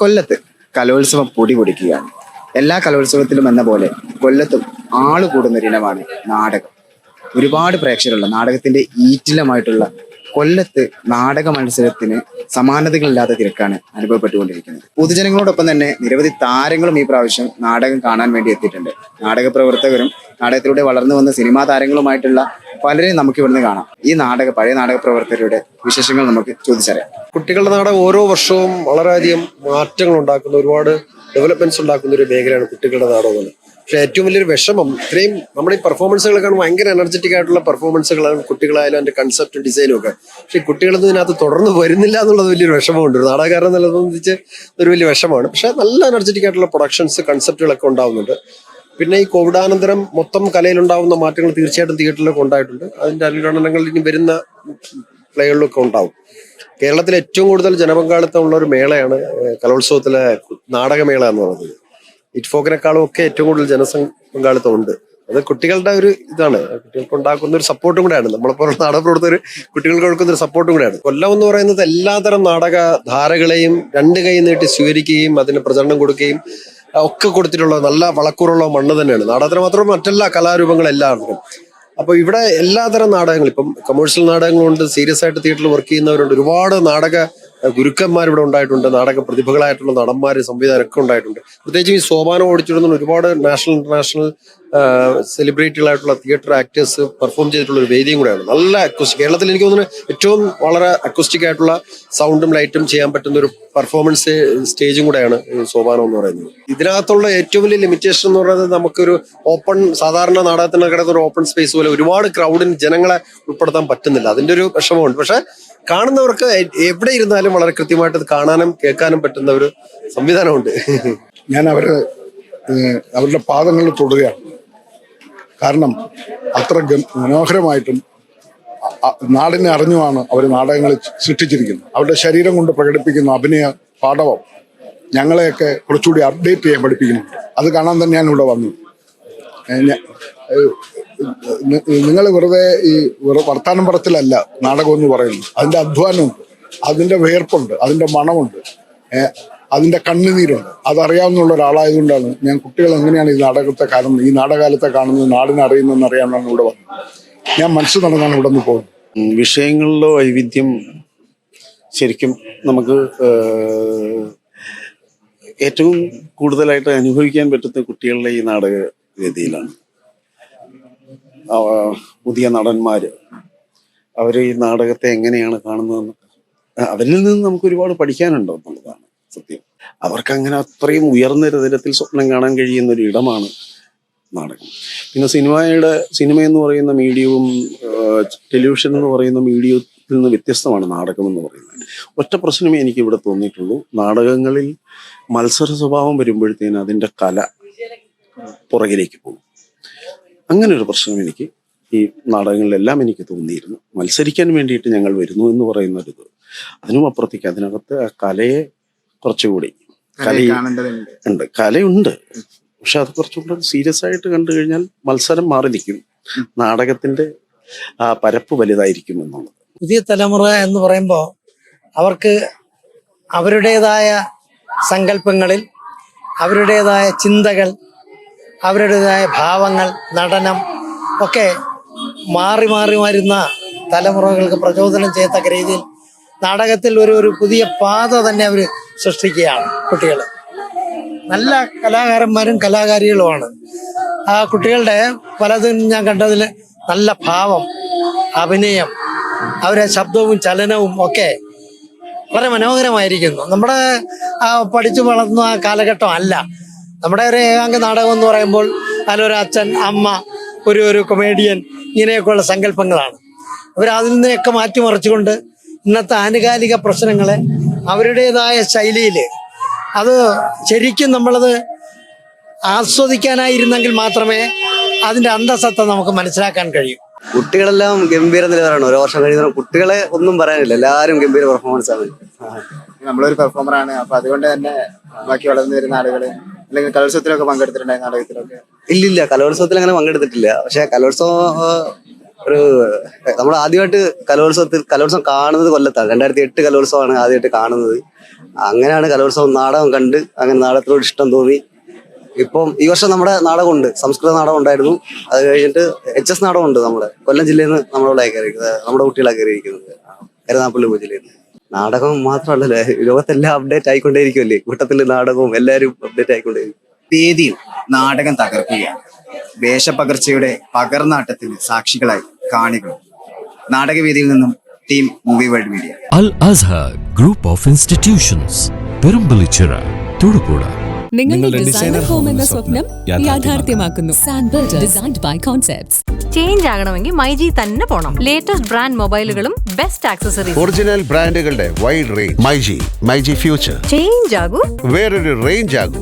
കൊല്ലത്ത് കലോത്സവം പൊടി പൊടിക്കുകയാണ്. എല്ലാ കലോത്സവത്തിലും എന്ന പോലെ കൊല്ലത്തും ആള് കൂടുന്നൊരിനമാണ് നാടകം. ഒരുപാട് പ്രേക്ഷകരുള്ള നാടകത്തിന്റെ ഈറ്റിലമായിട്ടുള്ള കൊല്ലത്ത് നാടക മത്സരത്തിന് സമാനതകളില്ലാത്ത തിരക്കാണ് അനുഭവപ്പെട്ടുകൊണ്ടിരിക്കുന്നത്. പൊതുജനങ്ങളോടൊപ്പം തന്നെ നിരവധി താരങ്ങളും ഈ പ്രാവശ്യം നാടകം കാണാൻ വേണ്ടി എത്തിയിട്ടുണ്ട്. നാടക പ്രവർത്തകരും നാടകത്തിലൂടെ വളർന്നു വന്ന സിനിമാ താരങ്ങളുമായിട്ടുള്ള പലരെയും നമുക്ക് ഇവിടുന്ന് കാണാം. ഈ പഴയ നാടക പ്രവർത്തകരുടെ വിശേഷങ്ങൾ നമുക്ക് ചോദിച്ചറിയാം. കുട്ടികളുടെ നാടകം ഓരോ വർഷവും വളരെയധികം മാറ്റങ്ങൾ ഉണ്ടാക്കുന്ന, ഒരുപാട് ഡെവലപ്മെന്റ്സ് ഉണ്ടാക്കുന്ന ഒരു മേഖലയാണ് കുട്ടികളുടെ നാടകം. പക്ഷെ ഏറ്റവും വലിയൊരു വിഷമം, ഇത്രയും നമ്മുടെ ഈ പെർഫോമൻസുകളൊക്കെ ഭയങ്കര എനർജറ്റിക് ആയിട്ടുള്ള പെർഫോമൻസുകളാണ് കുട്ടികളായാലും അതിന്റെ കൺസെപ്റ്റും ഡിസൈനും ഒക്കെ. പക്ഷെ കുട്ടികളൊന്നും ഇതിനകത്ത് തുടർന്ന് വരുന്നില്ല എന്നുള്ളത് വലിയൊരു വിഷമമുണ്ട്. ഒരു നാടകക്കാരനെ സംബന്ധിച്ച് ഒരു വലിയ വിഷമമാണ്. പക്ഷെ നല്ല എനർജറ്റിക് ആയിട്ടുള്ള പ്രൊഡക്ഷൻസ്, കൺസെപ്റ്റുകളൊക്കെ ഉണ്ടാവുന്നുണ്ട്. പിന്നെ ഈ കോവിഡാനന്തരം മൊത്തം കലയിലുണ്ടാവുന്ന മാറ്റങ്ങൾ തീർച്ചയായിട്ടും തിയേറ്ററിലൊക്കെ ഉണ്ടായിട്ടുണ്ട്. അതിന്റെ അനുരണനങ്ങൾ ഇനി വരുന്ന പ്ലേകളിലൊക്കെ ഉണ്ടാവും. കേരളത്തിൽ ഏറ്റവും കൂടുതൽ ജനപങ്കാളിത്തമുള്ള ഒരു മേളയാണ് കലോത്സവത്തിലെ നാടകമേള എന്ന് പറയുന്നത്. ഇറ്റ്ഫോക്കിനെക്കാളും ഒക്കെ ഏറ്റവും കൂടുതൽ പങ്കാളിത്തം ഉണ്ട്. അത് കുട്ടികളുടെ ഒരു ഇതാണ്, കുട്ടികൾക്ക് ഉണ്ടാക്കുന്ന ഒരു സപ്പോർട്ടും കൂടെയാണ്. നമ്മളെപ്പോലുള്ള നാടക പ്രവർത്തകർ കുട്ടികൾക്ക് കൊടുക്കുന്ന ഒരു സപ്പോർട്ടും കൂടെയാണ്. കൊല്ലം എന്ന് പറയുന്നത് എല്ലാതരം നാടക ധാരകളെയും രണ്ട് കൈ നീട്ടി സ്വീകരിക്കുകയും അതിന് പ്രചരണം കൊടുക്കുകയും ഒക്കെ കൊടുത്തിട്ടുള്ള നല്ല വളക്കൂറുള്ള മണ്ണ് തന്നെയാണ്. നാടകത്തിന് മാത്രം മറ്റെല്ലാ കലാരൂപങ്ങളെല്ലാം. അപ്പൊ ഇവിടെ എല്ലാതരം നാടകങ്ങൾ, ഇപ്പം കമേഴ്ഷ്യൽ നാടകങ്ങളുണ്ട്, സീരിയസ് ആയിട്ട് തിയേറ്ററിൽ വർക്ക് ചെയ്യുന്നവരുണ്ട്, ഒരുപാട് നാടക ഗുരുക്കന്മാർ ഇവിടെ ഉണ്ടായിട്ടുണ്ട്, നാടക പ്രതിഭകളായിട്ടുള്ള നടന്മാര്, സംവിധാനമൊക്കെ ഉണ്ടായിട്ടുണ്ട്. പ്രത്യേകിച്ചും ഈ സോപാനം ഓടിച്ചിടുന്ന ഒരുപാട് നാഷണൽ ഇന്റർനാഷണൽ സെലിബ്രിറ്റികളായിട്ടുള്ള തിയേറ്റർ ആക്ടേഴ്സ് പെർഫോം ചെയ്തിട്ടുള്ള ഒരു വേദിയും കൂടെയാണ്. നല്ല അക്വസ്റ്റിക്, കേരളത്തിൽ എനിക്ക് തോന്നുന്നു ഏറ്റവും വളരെ അക്വസ്റ്റിക് ആയിട്ടുള്ള സൗണ്ടും ലൈറ്റും ചെയ്യാൻ പറ്റുന്ന ഒരു പെർഫോമൻസ് സ്റ്റേജും കൂടെയാണ് ഈ സോപാനം എന്ന് പറയുന്നത്. ഇതിനകത്തുള്ള ഏറ്റവും വലിയ ലിമിറ്റേഷൻ എന്ന് പറയുന്നത്, നമുക്കൊരു ഓപ്പൺ, സാധാരണ നാടകത്തിന് കിടക്കുന്ന ഒരു ഓപ്പൺ സ്പേസ് പോലെ ഒരുപാട് ക്രൗഡിന് ജനങ്ങളെ ഉൾപ്പെടുത്താൻ പറ്റുന്നില്ല. അതിന്റെ ഒരു വിഷമമുണ്ട്. പക്ഷെ കാണുന്നവർക്ക് എവിടെ ഇരുന്നാലും വളരെ കൃത്യമായിട്ട് അത് കാണാനും കേൾക്കാനും പറ്റുന്ന ഒരു സംവിധാനമുണ്ട്. ഞാൻ അവരുടെ പാദങ്ങളിൽ തൊടുകയാണ്. കാരണം അത്ര മനോഹരമായിട്ടും നാടിനെ അറിഞ്ഞുമാണ് അവർ നാടകങ്ങൾ സൃഷ്ടിച്ചിരിക്കുന്നത്. അവരുടെ ശരീരം കൊണ്ട് പ്രകടിപ്പിക്കുന്ന അഭിനയ പാടവം ഞങ്ങളെയൊക്കെ കുറച്ചുകൂടി അപ്ഡേറ്റ് ചെയ്യാൻ പഠിപ്പിക്കുന്നുണ്ട്. അത് കാണാൻ തന്നെ ഞാൻ ഇവിടെ വന്നു. നിങ്ങൾ വെറുതെ വർത്താനം പറച്ചിലല്ല നാടകം എന്ന് പറയുന്നത്. അതിന്റെ അധ്വാനമുണ്ട്, അതിന്റെ വിയർപ്പുണ്ട്, അതിന്റെ മണമുണ്ട്, അതിന്റെ കണ്ണുനീരുണ്ട്. അതറിയാവുന്ന ഒരാളായതുകൊണ്ടാണ് ഞാൻ കുട്ടികൾ എങ്ങനെയാണ് ഈ നാടകത്തെ കാണുന്നത്, ഈ നാടകകാലത്തെ കാണുന്നത്, നാടിനെ അറിയുന്നതെന്ന് അറിയാനാണ് ഇവിടെ വന്നത്. ഞാൻ മനസ്സ് നടന്നാണ് ഇവിടെ നിന്ന് പോകുന്നത്. വിഷയങ്ങളിലെ വൈവിധ്യം ശരിക്കും നമുക്ക് ഏറ്റവും കൂടുതലായിട്ട് അനുഭവിക്കാൻ പറ്റുന്ന കുട്ടികളുടെ ഈ നാടക വേദിയിലാണ്. പുതിയ നടന്മാര് അവര് ഈ നാടകത്തെ എങ്ങനെയാണ് കാണുന്നതെന്ന് അവരിൽ നിന്ന് നമുക്ക് ഒരുപാട് പഠിക്കാനുണ്ടോ എന്നുള്ളതാണ് സത്യം. അവർക്ക് അങ്ങനെ അത്രയും ഉയർന്ന തരത്തിൽ സ്വപ്നം കാണാൻ കഴിയുന്ന ഒരു ഇടമാണ് നാടകം. പിന്നെ സിനിമ എന്ന് പറയുന്ന മീഡിയവും ടെലിവിഷൻ എന്ന് പറയുന്ന മീഡിയത്തിൽ നിന്ന് വ്യത്യസ്തമാണ് നാടകം എന്ന് പറയുന്നത്. ഒറ്റ പ്രശ്നമേ എനിക്ക് ഇവിടെ തോന്നിയിട്ടുള്ളൂ. നാടകങ്ങളിൽ മത്സര സ്വഭാവം വരുമ്പോഴത്തേന് അതിൻ്റെ കല പുറകിലേക്ക് പോകും. അങ്ങനെ ഒരു പ്രശ്നം എനിക്ക് ഈ നാടകങ്ങളിലെല്ലാം എനിക്ക് തോന്നിയിരുന്നു. മത്സരിക്കാൻ വേണ്ടിയിട്ട് ഞങ്ങൾ വരുന്നു എന്ന് പറയുന്നൊരിത്, അതിനും അപ്പുറത്തേക്ക് അതിനകത്ത് ആ കലയെ കുറച്ചുകൂടി ഉണ്ട്, കലയുണ്ട്. പക്ഷെ അത് കുറച്ചുകൂടി സീരിയസ് ആയിട്ട് കണ്ടു കഴിഞ്ഞാൽ മത്സരം മാറി നിൽക്കും, നാടകത്തിന്റെ ആ പരപ്പ് വലുതായിരിക്കും എന്നുള്ളത്. പുതിയ തലമുറ എന്ന് പറയുമ്പോൾ അവർക്ക് അവരുടേതായ സങ്കല്പങ്ങളിൽ, അവരുടേതായ ചിന്തകൾ, അവരുടേതായ ഭാവങ്ങൾ, നടനം ഒക്കെ മാറി മാറി വരുന്ന തലമുറകൾക്ക് പ്രചോദനം ചെയ്യത്തക്ക രീതിയിൽ നാടകത്തിൽ ഒരു പുതിയ പാത തന്നെ അവർ സൃഷ്ടിക്കുകയാണ്. കുട്ടികൾ നല്ല കലാകാരന്മാരും കലാകാരികളുമാണ്. ആ കുട്ടികളുടെ പലതും ഞാൻ കണ്ടതിൽ നല്ല ഭാവം, അഭിനയം, അവരുടെ ശബ്ദവും ചലനവും ഒക്കെ വളരെ മനോഹരമായിരിക്കുന്നു. നമ്മുടെ പഠിച്ചു വളർന്ന ആ കാലഘട്ടം അല്ല. നമ്മുടെ ഒരു ഏകാംഗ നാടകം എന്ന് പറയുമ്പോൾ അതിലൊരു അച്ഛൻ, അമ്മ, ഒരു കൊമേഡിയൻ, ഇങ്ങനെയൊക്കെയുള്ള സങ്കല്പങ്ങളാണ്. അതിൽ നിന്നൊക്കെ മാറ്റിമറിച്ചുകൊണ്ട് ഇന്നത്തെ ആനുകാലിക പ്രശ്നങ്ങളെ അവരുടേതായ ശൈലിയിൽ അത് ശരിക്കും നമ്മളത് ആസ്വദിക്കാനായിരുന്നെങ്കിൽ മാത്രമേ അതിൻ്റെ അന്തസത്ത നമുക്ക് മനസ്സിലാക്കാൻ കഴിയൂ. കുട്ടികളെല്ലാം ഗംഭീര നിലവാരമാണ്. ഓരോ വർഷം കഴിയുന്ന കുട്ടികളെ ഒന്നും പറയാനില്ല, എല്ലാവരും ഗംഭീര പെർഫോമൻസ് ആണ്. നമ്മളൊരു പെർഫോമറാണ്, അപ്പൊ അതുകൊണ്ട് തന്നെ ബാക്കി വളർന്നു വരുന്ന ആളുകള് അല്ലെങ്കിൽ കലോത്സവത്തിലൊക്കെ പങ്കെടുത്തിട്ടുണ്ടായി, നാടകത്തിലൊക്കെ? ഇല്ല, കലോത്സവത്തിൽ അങ്ങനെ പങ്കെടുത്തിട്ടില്ല. പക്ഷെ കലോത്സവം നമ്മൾ ആദ്യമായിട്ട് കലോത്സവം കാണുന്നത് കൊല്ലത്താണ്. 2008 കലോത്സവമാണ് ആദ്യമായിട്ട് കാണുന്നത്. അങ്ങനെയാണ് കലോത്സവം നാടകം കണ്ട് അങ്ങനെ നാടകത്തിനോട് ഇഷ്ടം തോന്നി. ഇപ്പം ഈ വർഷം നമ്മുടെ നാടകമുണ്ട്, സംസ്കൃത നാടകം ഉണ്ടായിരുന്നു. അത് കഴിഞ്ഞിട്ട് HS നാടകം ഉണ്ട്. നമ്മുടെ കൊല്ലം ജില്ലയിൽ നിന്ന് നമ്മുടെ കുട്ടികളാണ് കയറിയിരിക്കുന്നത്, കരുനാഗപ്പള്ളി ഉപജില്ലയിൽ നിന്ന്. നാടകം മാത്രമല്ലല്ലോ, ലോകത്തെല്ലാം അപ്ഡേറ്റ് ആയിക്കൊണ്ടേയിരിക്കുമല്ലേ, കൂട്ടത്തിൽ നാടകവും എല്ലാവരും അപ്ഡേറ്റ് ആയിക്കൊണ്ടേയിരിക്കും. വേദിയിൽ നാടകം തകർക്കുകയാണ്. വേഷപ്പകർച്ചയുടെ പകർനാട്ടത്തിന് സാക്ഷികളായി കാണികൾ. നാടകവേദിയിൽ നിന്നും team movie world media. Al Azhar Group of Institutions, Perumpalichira, Thodupuzha. നിങ്ങളുടെ ഡിസൈനർ ഹോം എന്ന സ്വപ്നം യാഥാർത്ഥ്യമാക്കുന്നു. സാൻബിൾഡ്, ഡിസൈൻഡ് ബൈ കോൺസെപ്റ്റ്സ്. ചേഞ്ച് ആകണമെങ്കിൽ മൈജി തന്നെ പോണം. ലേറ്റസ്റ്റ് ബ്രാൻഡ് മൊബൈലുകളും ബെസ്റ്റ് ആക്സസറീസ്, ഒറിജിനൽ ബ്രാൻഡുകളുടെ wide range. MyG future. Change ആകൂ, വേറൊരു റേഞ്ച് ആകൂ.